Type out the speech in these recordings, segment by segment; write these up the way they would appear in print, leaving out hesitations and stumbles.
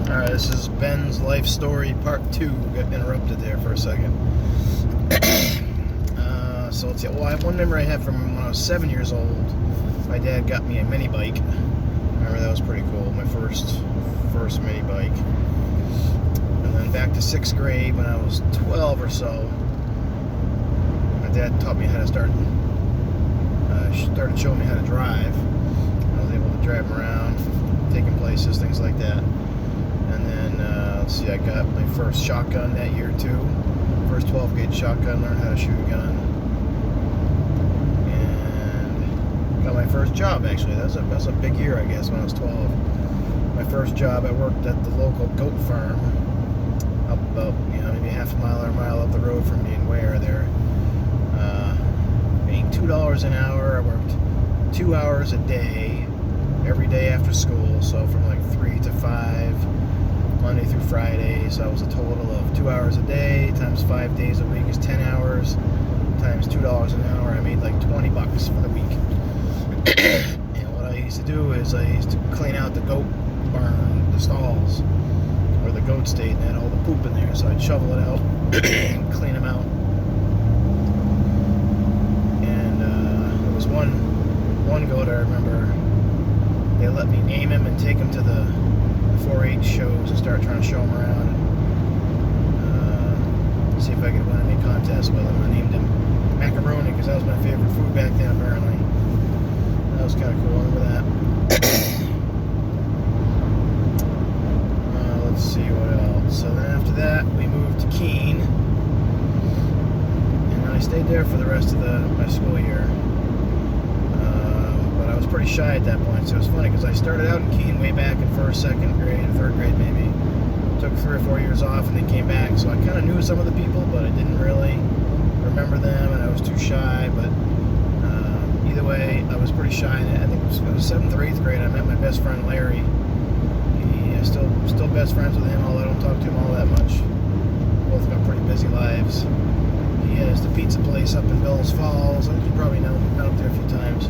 Alright, this is Ben's life story part 2. Got interrupted there for a second. So let's see. Well, I have one memory I have from when I was 7 years old. My dad got me a mini bike. I remember that was pretty cool. My first mini bike. And then back to 6th grade when I was 12 or so. My dad taught me how to started showing me how to drive. I was able to drive him around, taking places, things like that. And then, let's see, I got my first shotgun that year too. First 12-gauge shotgun, learned how to shoot a gun. And got my first job, actually. That was a big year, I guess, when I was 12. My first job, I worked at the local goat farm up about, maybe half a mile or a mile up the road from me in Ware there. Made $2 an hour. I worked 2 hours a day, every day after school, so from like 3 to 5. Monday through Friday, so that was a total of 2 hours a day times 5 days a week is 10 hours times $2 an hour. I made like $20 for the week. And what I used to do is I used to clean out the goat barn, the stalls where the goats stayed, and had all the poop in there. So I'd shovel it out and clean them out. And there was one goat I remember. They let me name him and take him to the 4-H shows and start trying to show him around. See if I could win any contest with him. I named him Macaroni because that was my favorite food back then, apparently. That was kind of cool. I remember that. Let's see what else. So then after that, we moved to Keene. And I stayed there for the rest of my school year. But I was pretty shy at that point, so it was funny because I started out in Keene way back in 1st, 2nd grade, 3rd grade maybe. Took 3 or 4 years off and then came back, so I kind of knew some of the people, but I didn't really remember them, and I was too shy. But either way, I was pretty shy. And I think it was 7th or 8th grade. I met my best friend Larry. Still best friends with him, although I don't talk to him all that much. Both got pretty busy lives. He has the pizza place up in Bells Falls. I think you probably know. Been up there a few times.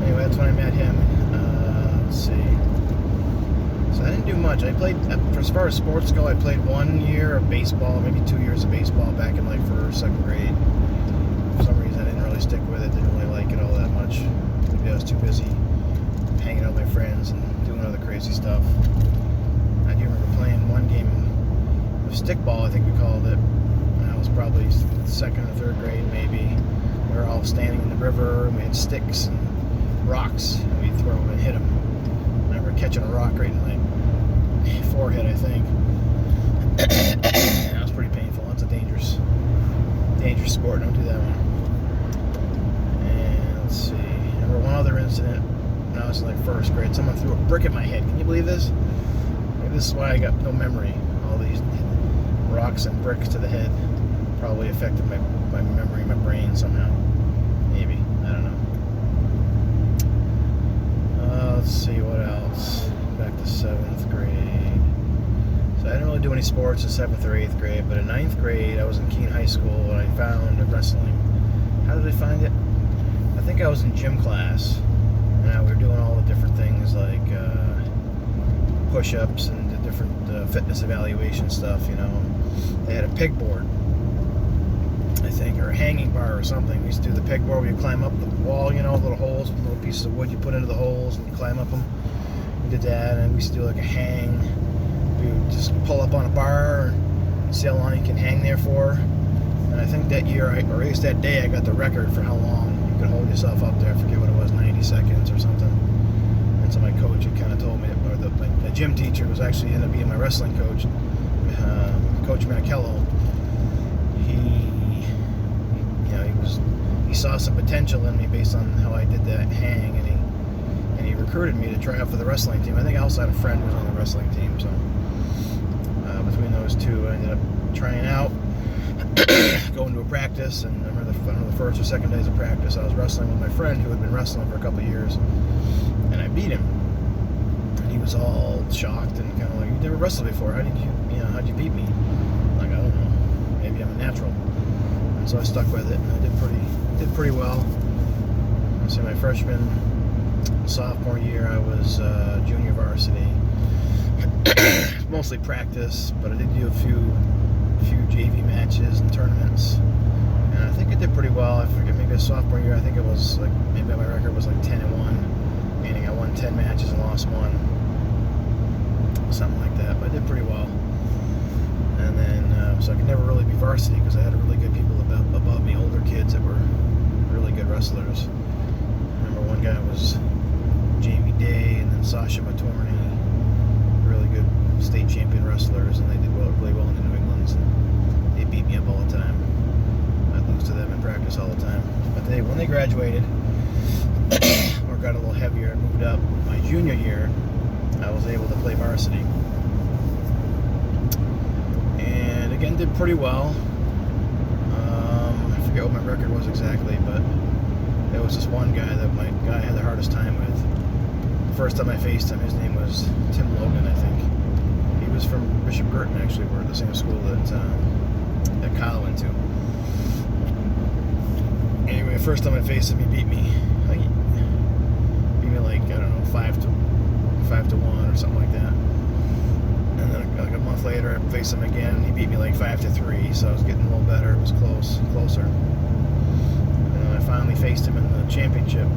Anyway, that's when I met him. Let's see. So I didn't do much. I played, as far as sports go, I played 1 year of baseball, maybe 2 years of baseball back in like 1st, 2nd grade. For some reason, I didn't really stick with it. Didn't really like it all that much. Maybe I was too busy hanging out with my friends and doing other crazy stuff. I do remember playing one game of stickball, I think we called it. I was probably 2nd or 3rd grade, maybe. We were all standing in the river, and we had sticks and rocks, and we'd throw them and hit them. I remember catching a rock right in my forehead, I think. That was pretty painful. That's a dangerous sport. Don't do that one. And let's see. I remember one other incident when I was in like 1st grade. Someone threw a brick at my head. Can you believe this? Maybe this is why I got no memory. All these rocks and bricks to the head probably affected my memory, my brain somehow. Maybe. I don't know. Let's see what else. Back to 7th grade. So I didn't really do any sports in 7th or 8th grade, but in 9th grade I was in Keene High School and I found wrestling. How did I find it? I think I was in gym class, and we were doing all the different things like push-ups and the different fitness evaluation stuff, They had a pegboard, I think, or a hanging bar or something. We used to do the pegboard where you climb up the wall, little holes with little pieces of wood you put into the holes and you climb up them. We did that, and we used to do like a hang. We would just pull up on a bar and see how long you can hang there for. And I think that year, or at least that day, I got the record for how long you could hold yourself up there. I forget what it was, 90 seconds or something. And so my coach had kind of told me, or the gym teacher was actually ended up being my wrestling coach, Coach Manicello. He saw some potential in me based on how I did that hang, and he recruited me to try out for the wrestling team. I think I also had a friend who was on the wrestling team, so between those two, I ended up trying out, going to a practice, and I remember the 1st or 2nd days of practice, I was wrestling with my friend who had been wrestling for a couple of years, and I beat him. And he was all shocked and kind of like, "You never wrestled before. How'd you beat me?" I'm like, "I don't know. Maybe I'm a natural." And so I stuck with it, and I did pretty well. So my freshman, sophomore year, I was Mostly practice, but I did do a few JV matches and tournaments, and I think I did pretty well. I forget, maybe a sophomore year, I think it was like, maybe my record was like 10-1, meaning I won 10 matches and lost 1, something like that. But I did pretty well. And then, so I could never really be varsity because I had really good people above me, older kids that were really good wrestlers. I remember one guy was Jamie Day, and then Sasha Matorny, really good state champion wrestlers, and they did really well in the New Englands, and they beat me up all the time. I'd lose to them in practice all the time. But when they graduated or got a little heavier and moved up, my junior year, I was able to play varsity. And again, did pretty well. I forget what my record was exactly, but there was this one guy that my guy had the hardest time with. The first time I faced him, his name was Tim Logan, I think. He was from Bishop Girton, actually. We're at the same school that Kyle went to. Anyway, the first time I faced him, he beat me like, I don't know, 5-1 or something like that. And then like a month later, I faced him again, and he beat me like 5-3. So I was getting a little better. It was closer. And then I finally faced him in the championship,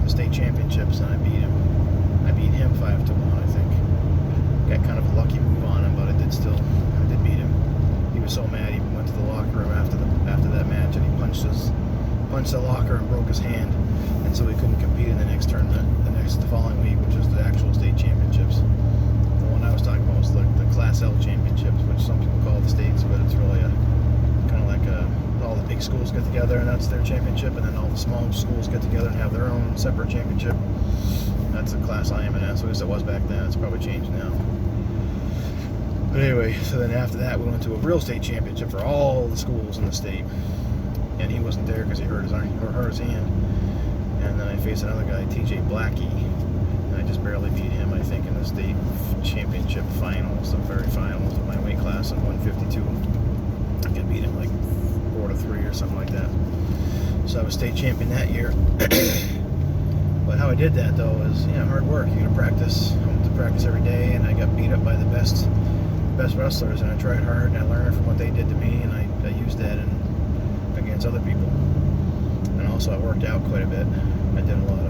the state championships, and I beat him. I beat him 5-1, I think. Got kind of a lucky move on him, but I did beat him. He was so mad, he went to the locker room after that match, and he punched the locker and broke his hand, and so he couldn't compete in the next tournament, the following week, which was the actual state championships. The one I was talking about was the Class L championships, which some people call the states, but it's really kind of like all the big schools get together, and that's their championship, and then all the small schools get together and have their own separate championship. That's the class I am in, so at least it was back then. It's probably changed now. But anyway, so then after that, we went to a real state championship for all the schools in the state, and he wasn't there because he hurt his hand. And then I faced another guy, TJ Blackie, and I just barely beat him, I think, in the state championship finals, the very finals of my weight class of 152. I could beat him like 4-3 or something like that. So I was state champion that year. But how I did that, though, is hard work. You got to practice. I went to practice every day, and I got beat up by the best wrestlers, and I tried hard, and I learned from what they did to me, and I used that against other people. And also, I worked out quite a bit. I did a lot of.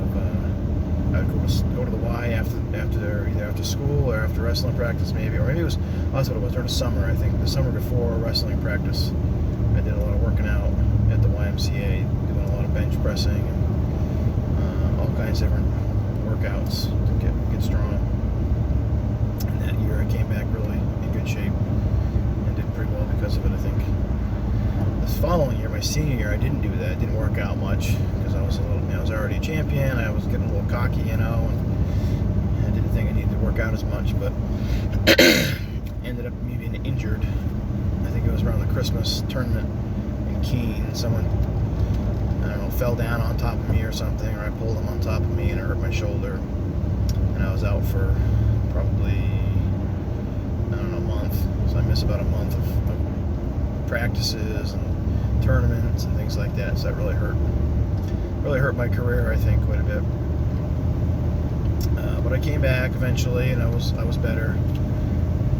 I would go to the Y either after school or after wrestling practice, maybe, or maybe that's what it was during the summer. I think the summer before wrestling practice, I did a lot of working out at the YMCA, doing a lot of bench pressing and all kinds of different workouts to get strong. And that year, I came back really in good shape and did pretty well because of it, I think. This following year, my senior year, I didn't do that. I didn't work out much because I was already a champion. I was getting a little cocky, and I didn't think I needed to work out as much, but ended up me being injured. I think it was around the Christmas tournament in Keene. Someone, I don't know, fell down on top of me or something, or I pulled them on top of me and it hurt my shoulder. And I was out for probably, I don't know, a month. So I missed about a month of practices and tournaments and things like that. So that really hurt my career, I think, quite a bit. But I came back eventually, and I was better,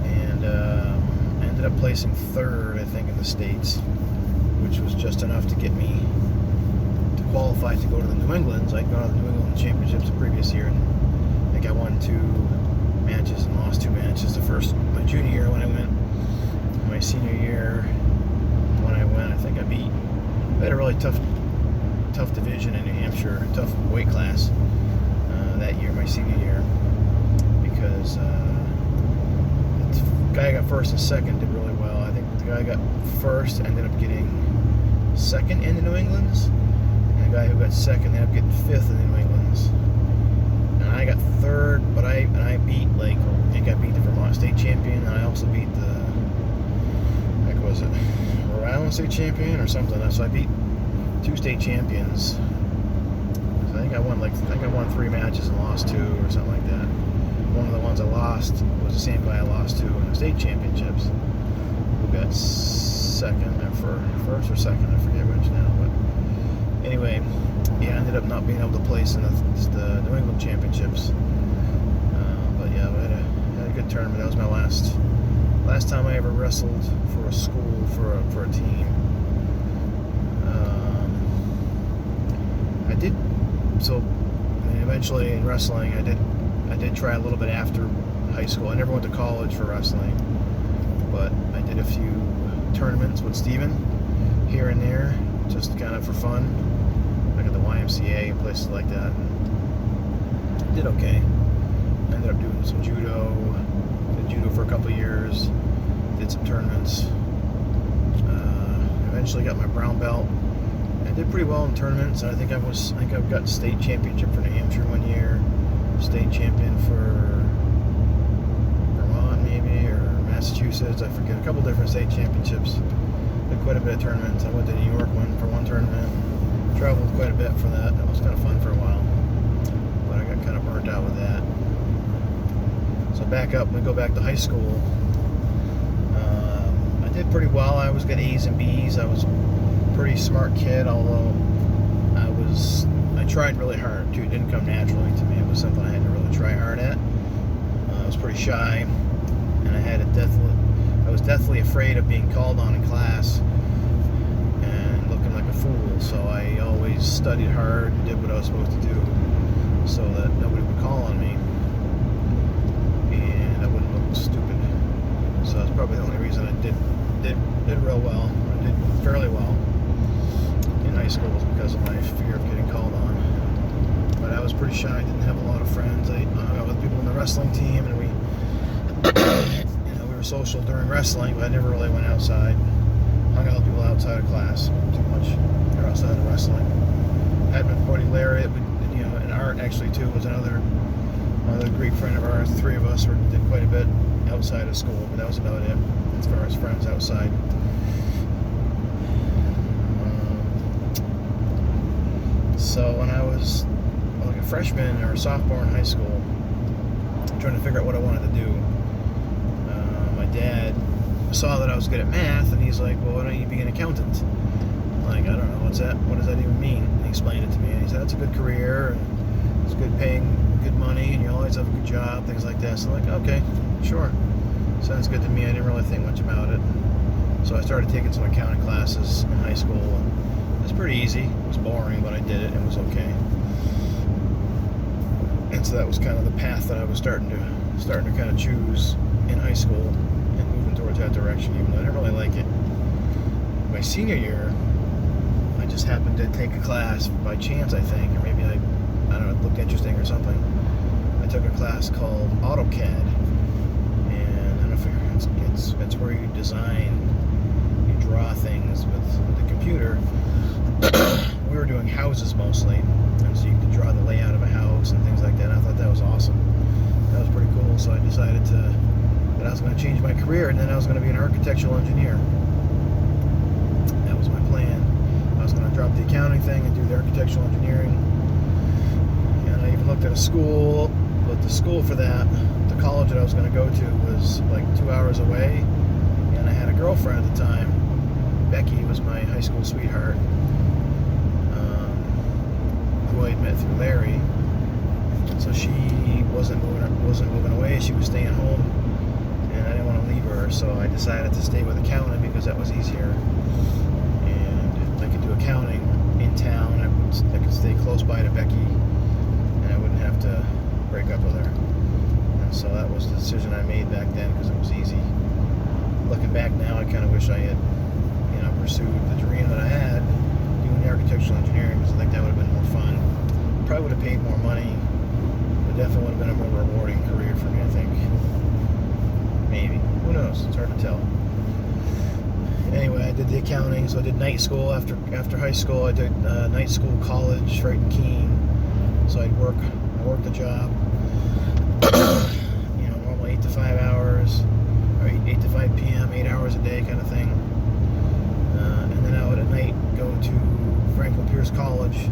and I ended up placing third, I think, in the states, which was just enough to get me to qualify to go to the New Englands. I'd gone to the New England Championships the previous year, and I think I won 2 matches and lost 2 matches. My junior year when I went, my senior year when I went, I think I had a really tough division in New Hampshire, tough weight class that year, my senior year, because the guy who got first and second did really well. I think the guy who got first ended up getting second in the New Englands, and the guy who got second ended up getting 5th in the New Englands. And I got third, but I beat, I think I beat the Vermont state champion, and I also beat the, was it Rhode Island state champion or something. So I beat 2 state champions. So I think I won 3 matches and lost 2 or something like that. One of the ones I lost was the same guy I lost to in the state championships, who got second or first or second, I forget which now. But anyway, I ended up not being able to place in the New England championships. But yeah, I had a last time I ever wrestled for a school for a team. I did eventually in wrestling. I did try a little bit after high school. I never went to college for wrestling, but I did a few tournaments with Steven here and there, just kind of for fun, like at the YMCA and places like that. Did okay. Ended up doing some judo. Did judo for a couple of years. Did some tournaments. Eventually got my brown belt. I did pretty well in tournaments. I think I've got state championship for New Hampshire one year. State champion for Vermont maybe, or Massachusetts. I forget. A couple different state championships. Did quite a bit of tournaments. I went to New York for one tournament. Traveled quite a bit for that. That was kind of fun for a while. But I got kind of burnt out with that. So back up, we go back to high school. I did pretty well. I always got A's and B's. I was a pretty smart kid, although I tried really hard too. It didn't come naturally to me. It was something I had to really try hard at. I was pretty shy, and I was deathly afraid of being called on in class and looking like a fool. So I always studied hard and did what I was supposed to do, so that nobody would call on me. Stupid. So that's probably the only reason I did real well. I did fairly well in high school was because of my fear of getting called on. But I was pretty shy. I didn't have a lot of friends. I hung out with people in the wrestling team, and we were social during wrestling, but I never really went outside. Hung out with people outside of class too much. Or outside of wrestling. Had my buddy Larry, and Art actually too was another Greek friend of ours. The three of us did quite a bit outside of school, but that was about it as far as friends outside. So when I was like a freshman or a sophomore in high school, trying to figure out what I wanted to do, my dad saw that I was good at math, and he's like, well, why don't you be an accountant? I'm like, I don't know, what's that? What does that even mean? And he explained it to me, and he said, that's a good career, and it's good paying, good money, and you always have a good job, things like that. So I'm like, okay, sure. Sounds good to me. I didn't really think much about it. So I started taking some accounting classes in high school. It was pretty easy. It was boring, but I did it. It was okay. And so that was kind of the path that I was starting to kind of choose in high school and moving towards that direction, even though I didn't really like it. My senior year, I just happened to take a class by chance, I think, or maybe I don't know, it looked interesting or something. I took a class called AutoCAD, and I don't know if it's where you draw things with the computer. We were doing houses mostly, and so you could draw the layout of a house and things like that. And I thought that was awesome. That was pretty cool. So I decided that I was going to change my career, and then I was going to be an architectural engineer. That was my plan. I was going to drop the accounting thing and do the architectural engineering. And I even looked at a school, but the school for that, the college that I was going to go to, was like 2 hours away. And I had a girlfriend at the time. Becky was my high school sweetheart, who I had met through Larry. So she wasn't moving away. She was staying home, and I didn't want to leave her. So I decided to stay with accounting because that was easier, and I could do accounting in town. I could stay close by to Becky, and I wouldn't have to break up with her. And so that was the decision I made back then because it was easy. Looking back now, I kind of wish I had, pursued the dream that I had, doing the architectural engineering, because I think that would have been more fun. Probably would have paid more money, but definitely would have been a more rewarding career for me, I think. Maybe. Who knows? It's hard to tell. Anyway, I did the accounting, so I did night school after high school. I did night school college right in Keene. So I worked the job, normally 8 to 5 hours, or 8 to 5 p.m., 8 hours a day kind of thing. And then I would at night go to Franklin Pierce College.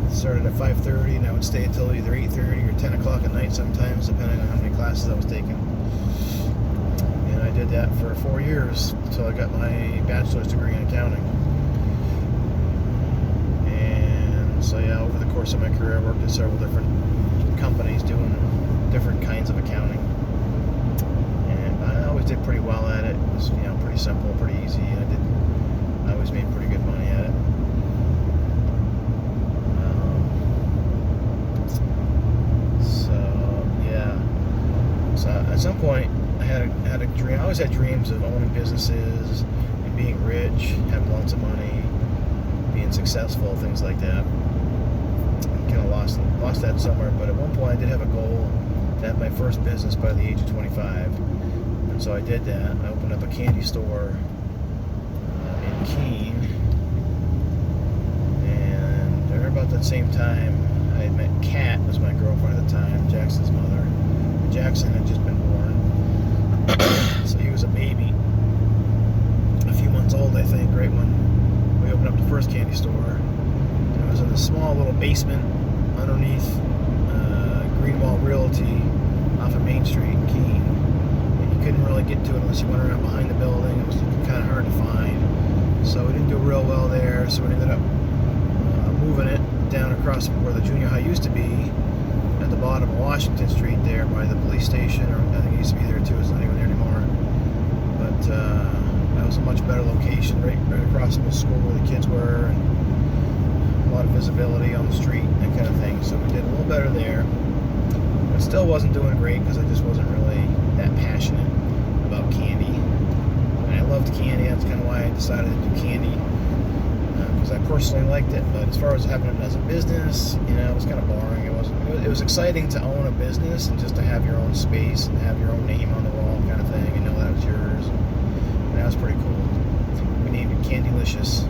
Started at 5:30, and I would stay until either 8:30 or 10 o'clock at night sometimes, depending on how many classes I was taking. And I did that for 4 years until I got my bachelor's degree in accounting. And so yeah, over the course of my career, I worked at several different companies doing different kinds of accounting. was, pretty simple, pretty easy. I always made pretty good money at it. So at some point, I had a dream. I always had dreams of owning businesses and being rich, having lots of money, being successful, things like that. I kind of lost that somewhere, but at one point I did have a goal to have my first business by the age of 25, and so I did that. I opened up a candy store in Keene, and right about that same time, I had met Kat, was my girlfriend at the time, Jackson's mother. Jackson had just been born, so he was a baby, a few months old, I think, right when we opened up the first candy store. And it was in a small little basement underneath Greenwald Realty off of Main Street in Keene. And you couldn't really get to it unless you went around behind the building. It was kind of hard to find. So we didn't do real well there, so we ended up moving it down across from where the junior high used to be, at the bottom of Washington Street there by the police station, or I think it used to be there too, it's not even there anymore. But that was a much better location, right across from the school where the kids were, and a lot of visibility on the street, that kind of thing. So we did a little better there. But still wasn't doing great because I just wasn't really that passionate about candy. And I loved candy, that's kind of why I decided to do candy, because I personally liked it. But as far as having it as a business, it was kind of boring. It was exciting to own a business and just to have your own space and have your own name on the wall, kind of thing, and know that was yours. And that was pretty cool. We named it Candylicious.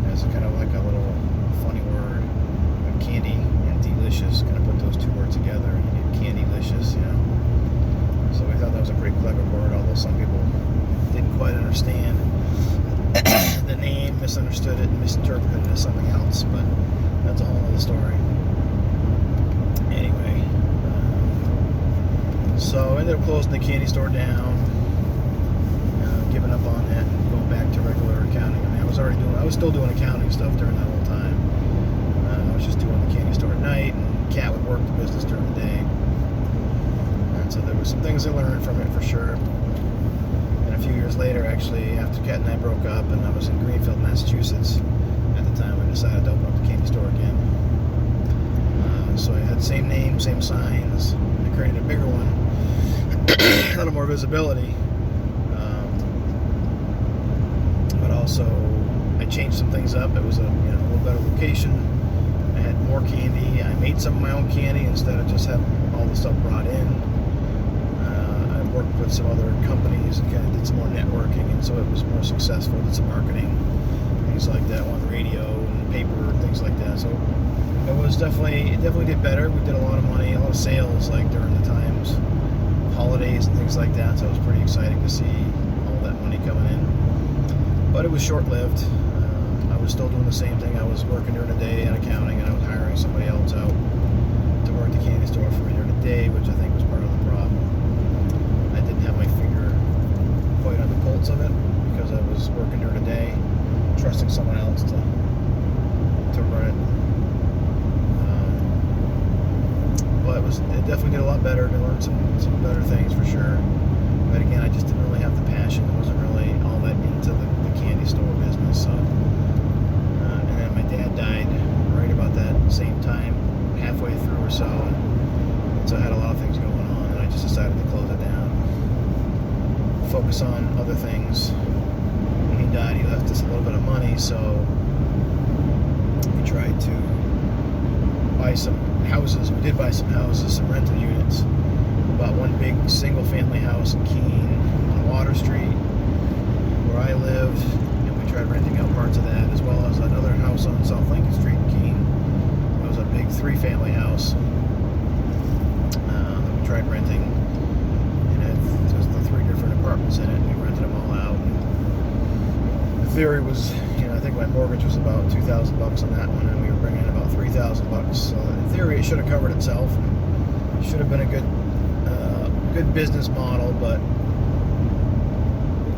That's kind of like a little funny word. Candy and delicious, kind of put those two words together, and you get Candylicious, So we thought that was a pretty clever word, although some people didn't quite understand the name, misunderstood it, and misinterpreted it as something else, but that's a whole other story. Anyway, so I ended up closing the candy store down, giving up on that, and going back to regular accounting. I was still doing accounting stuff during that whole time. I was just doing the candy store at night, and Kat would work the business during the day. And so there were some things I learned from it for sure. And a few years later, actually, after Kat and I broke up, and I was in Greenfield, Massachusetts at the time, I decided to open up the candy store again. So I had the same name, same signs. I created a bigger one, a little more visibility. But also, I changed some things up. It was a little better location. I had more candy. I made some of my own candy instead of just having all the stuff brought in. I worked with some other companies and kind of did some more networking, and so it was more successful. Did some marketing, things like that, on the radio and paper, things like that. So it definitely did better. We did a lot of money, a lot of sales, like during the times, holidays and things like that. So it was pretty exciting to see all that money coming in. But it was short-lived. I was still doing the same thing. I was working during the day in accounting, and I was hiring somebody else out to work the candy store for me during the day, which I think was part of the problem. I didn't have my finger quite on the pulse of it because I was working during the day, trusting someone else to run it. But it definitely did a lot better. I learned some better things for sure. But again, I just didn't really have the passion. I wasn't really all that into the candy store business. So, and then my dad died right about that same time, halfway through or so. And so I had a lot of things going on, and I just decided to close it down, focus on other things. When he died, he left us a little bit of money, so we tried to buy some houses. We did buy some houses, some rental units. We bought one big single-family house in Keene on Water Street, where I lived, and we tried renting out parts of that, as well as another house on South Lincoln Street in Keene. It was a big three-family house that we tried renting, and it was the three different apartments in it, and we rented them all out. And the theory was, I think my mortgage was about $2,000 on that one, and we were bringing in about $3,000. So in theory, it should have covered itself. It should have been a good business model, but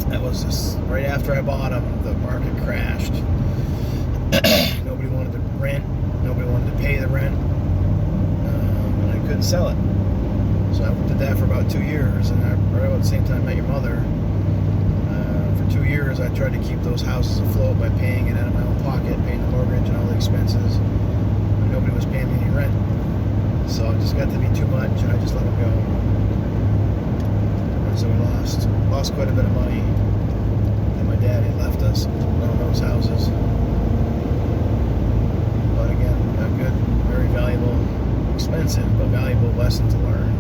that was just right after I bought them, the market crashed. Nobody wanted to rent. Nobody wanted to pay the rent, and I couldn't sell it. So I did that for about 2 years, and right about the same time I met your mother. 2 years, I tried to keep those houses afloat by paying it out of my own pocket, paying the mortgage and all the expenses. And nobody was paying me any rent. So it just got to be too much, and I just let it go. And so we lost quite a bit of money. And my dad had left us one of those houses. But again, a good, very valuable, expensive, but valuable lesson to learn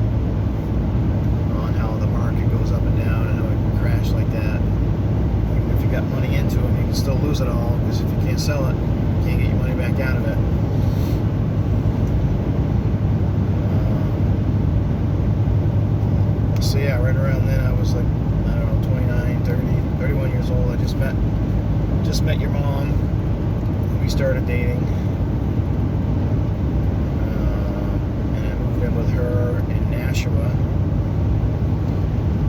on how the market goes up and down and how it can crash like that. Even if you got money into it, you can still lose it all, because if you can't sell it, you can't get your money back out of it. So yeah, right around then I was like, I don't know, 29, 30, 31 years old. I just met your mom. We started dating. And I moved in with her in Nashua.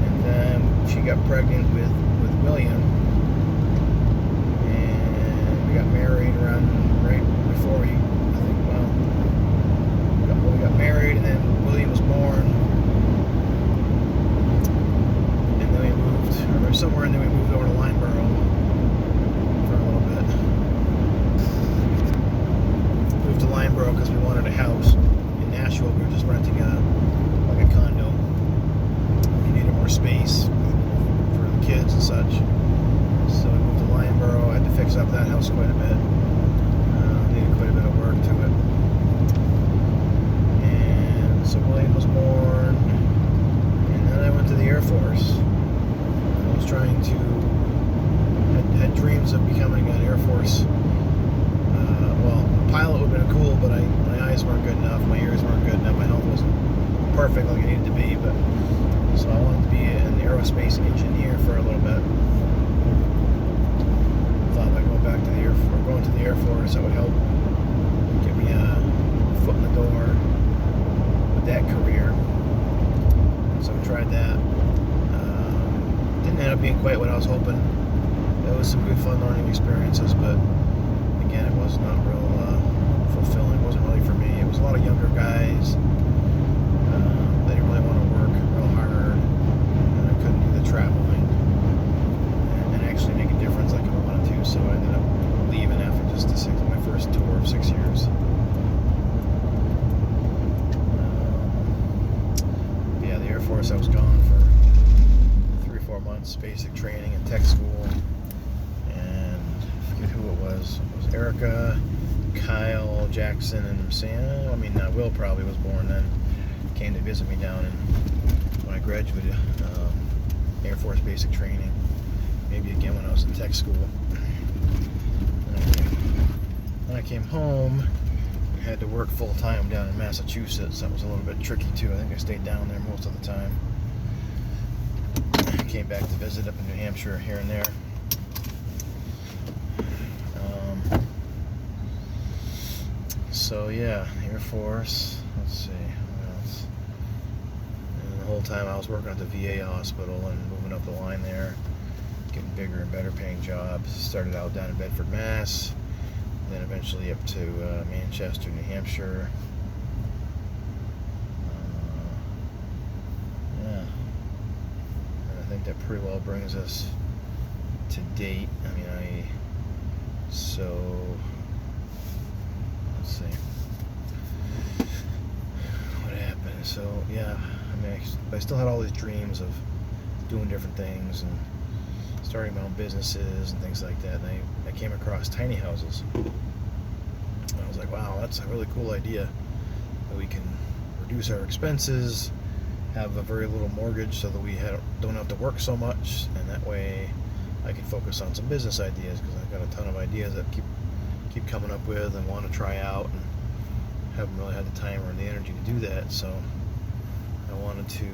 And then she got pregnant with William. And we got married right before we got married, and then William was born. Somewhere, and then we moved over to Lineborough for a little bit. Moved to Lineborough because we wanted a house. In Nashua, we were just renting a condo. We needed more space for the kids and such. So we moved to Lineborough. I had to fix up that house quite a bit. Needed quite a bit of work to it. And so William was born, and then I went to the Air Force. Trying to had dreams of becoming an Air Force. Pilot would have been cool, but my eyes weren't good enough, my ears weren't good enough, my health wasn't perfect like it needed to be. But so I wanted to be an aerospace engineer for a little bit. Thought by going to the Air Force, that would help get me a foot in the door with that career. So I tried that. Didn't end up being quite what I was hoping. It was some good fun learning experiences, but again, it was not real fulfilling. It wasn't really for me. It was a lot of younger guys. They didn't really want to work real hard, and I couldn't do the traveling and actually make a difference like I wanted to. So I ended up leaving after just my first tour of 6 years. Yeah, the Air Force, I was gone for 4 months, basic training and tech school, and I forget who it was. It was Erica, Kyle, Jackson, and Sam. Will probably was born then. Came to visit me down when I graduated Air Force basic training. Maybe again when I was in tech school. When I came home, I had to work full time down in Massachusetts. That was a little bit tricky too. I think I stayed down there most of the time. Came back to visit up in New Hampshire here and there. So yeah, Air Force. Let's see what else. And the whole time I was working at the VA hospital and moving up the line there, getting bigger and better paying jobs. Started out down in Bedford, Mass. Then eventually up to Manchester, New Hampshire. I think that pretty well brings us to date. Let's see what happened. So yeah, I still had all these dreams of doing different things and starting my own businesses and things like that. And I came across tiny houses. And I was like, wow, that's a really cool idea, that we can reduce our expenses, have a very little mortgage so that we don't have to work so much, and that way I can focus on some business ideas, because I've got a ton of ideas that keep coming up with and want to try out, and haven't really had the time or the energy to do that. So I wanted to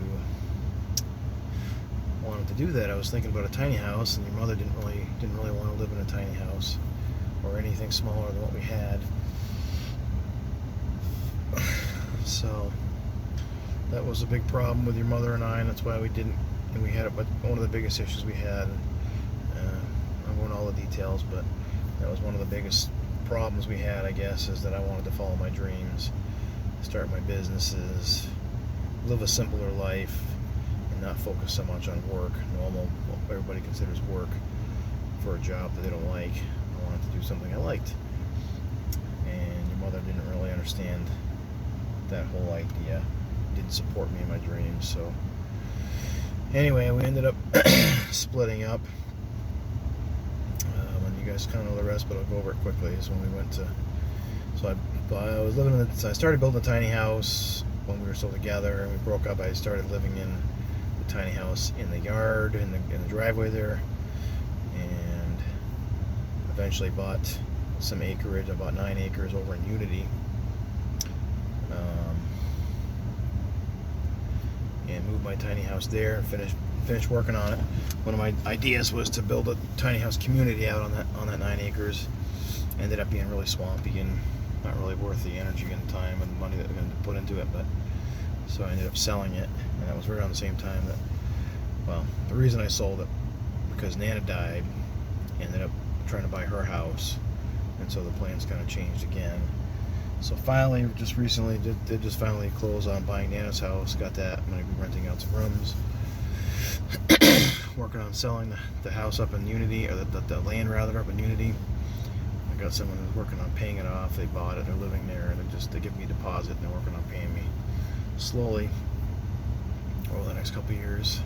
do that. I was thinking about a tiny house, and your mother didn't really want to live in a tiny house or anything smaller than what we had. So that was a big problem with your mother and I, and that's why we didn't. And we had one of the biggest issues we had. I won't go into all the details, but that was one of the biggest problems we had, I guess, is that I wanted to follow my dreams, start my businesses, live a simpler life, and not focus so much on work, normal, what everybody considers work. for a job that they don't like. I wanted to do something I liked. And your mother didn't really understand that whole idea. Didn't support me in my dreams. So anyway, we ended up splitting up. And you guys kind of know the rest, but I'll go over it quickly. Is when we went to. So I was living in. So I started building a tiny house when we were still together, and we broke up. I started living in the tiny house in the yard, in the driveway there, and eventually bought some acreage. I bought 9 acres over in Unity. And moved my tiny house there and finished working on it. One of my ideas was to build a tiny house community out on that 9 acres. Ended up being really swampy and not really worth the energy and time and money that we're going to put into it. But so I ended up selling it, and that was right around the same time that, well, the reason I sold it because Nana died. Ended up trying to buy her house, and so the plans kind of changed again. So finally, just recently, did just finally close on buying Nana's house. Got that. I'm going to be renting out some rooms. Working on selling the house up in Unity, or the land rather up in Unity. I got someone who's working on paying it off. They bought it. They're living there, and they give me a deposit, and they're working on paying me slowly over the next couple of years.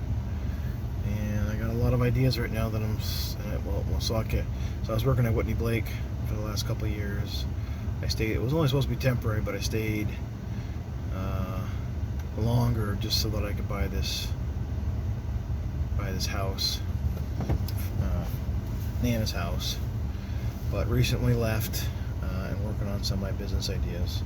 And I got a lot of ideas right now that so I was working at Whitney Blake for the last couple of years. I stayed. It was only supposed to be temporary, but I stayed longer just so that I could buy this house, Nana's house. But recently left and working on some of my business ideas.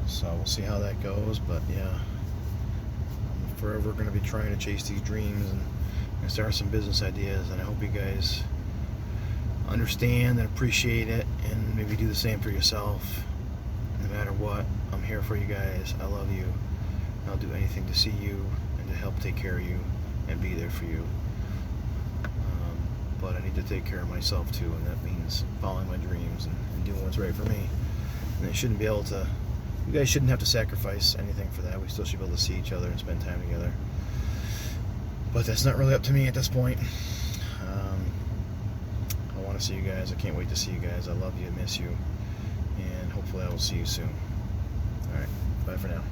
So we'll see how that goes. But yeah, I'm forever going to be trying to chase these dreams and start some business ideas. And I hope you guys understand and appreciate it, and maybe do the same for yourself. No matter what, I'm here for you guys. I love you. I'll do anything to see you and to help take care of you and be there for you. But I need to take care of myself too, and that means following my dreams and doing what's right for me. And you guys shouldn't have to sacrifice anything for that. We still should be able to see each other and spend time together. But that's not really up to me at this point. I want to see you guys. I can't wait to see you guys. I love you and miss you. And hopefully I will see you soon. Alright, bye for now.